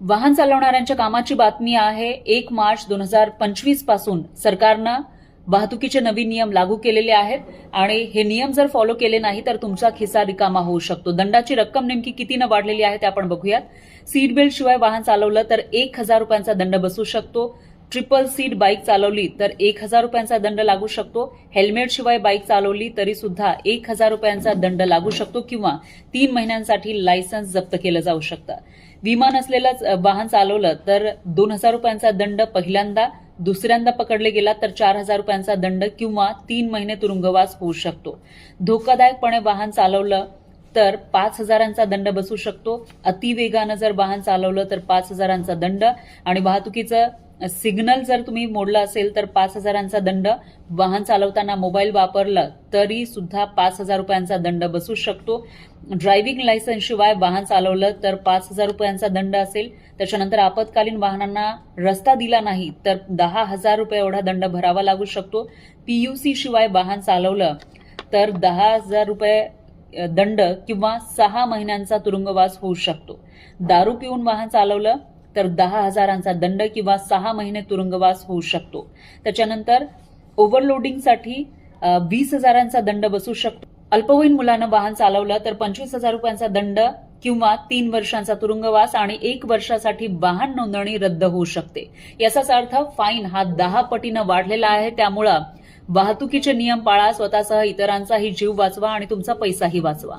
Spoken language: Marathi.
वाहन चालवणाऱ्यांच्या कामाची बातमी आहे। 1 मार्च 2025 पासून सरकारनं वाहतुकीचे नवीन नियम लागू केलेले आहेत आणि हे नियम जर फॉलो केले नाही तर तुमचा खिसा रिकामा होऊ शकतो। दंडाची रक्कम नेमकी कितीने वाढलेली आहे ते आपण बघूयात। सीट बेल्ट शिवाय वाहन चालवलं तर 1000 रुपयांचा दंड बसू शकतो। ट्रिपल सीट बाईक चालवली तर 1000 रुपयांचा दंड लागू शकतो। हेल्मेट शिवाय बाईक चालवली तरी सुद्धा 1000 रुपयांचा दंड लागू शकतो किंवा 3 महिन्यांसाठी लायसन्स जप्त केलं जाऊ शकतं। विमा नसलेलं वाहन चालवलं तर 2000 रुपयांचा दंड पहिल्यांदा, दुसऱ्यांदा पकडले गेला तर 4000 रुपयांचा दंड किंवा 3 महिने तुरुंगवास होऊ शकतो। धोकादायकपणे वाहन चालवलं तर 5000चा दंड बसू शकतो। अतिवेगानं जर वाहन चालवलं तर 5000चा दंड आणि वाहतुकीचं सिग्नल जर तुम्ही मोडलं असेल तर 5000चा दंड। वाहन चालवताना मोबाईल वापरलं तरी सुद्धा 5000 रुपयांचा दंड बसू शकतो। ड्रायव्हिंग लायसन्स शिवाय वाहन चालवलं तर 5000 रुपयांचा दंड असेल। त्याच्यानंतर आपत्कालीन वाहनांना रस्ता दिला नाही तर 10,000 रुपये एवढा दंड भरावा लागू शकतो। पीयूसी शिवाय वाहन चालवलं तर 10,000 रुपये दंड किंवा 6 महिन्यांचा तुरुंगवास होऊ शकतो। दारू पिऊन वाहन चालवलं तर 10,000चा दंड किंवा 6 महिने तुरुंगवास होऊ शकतो। त्याच्यानंतर ओव्हरलोडिंगसाठी 20,000चा दंड बसू शकतो। अल्पवयीन मुलानं वाहन चालवलं तर 25,000 रुपयांचा दंड किंवा 3 वर्षांचा तुरुंगवास आणि 1 वर्षासाठी वाहन नोंदणी रद्द होऊ शकते। याचाच अर्थ फाईन हा 10 पटीनं वाढलेला आहे। त्यामुळे वाहतुकीचे नियम पाळा, स्वतःसह इतरांचाही जीव वाचवा आणि तुमचा पैसाही वाचवा।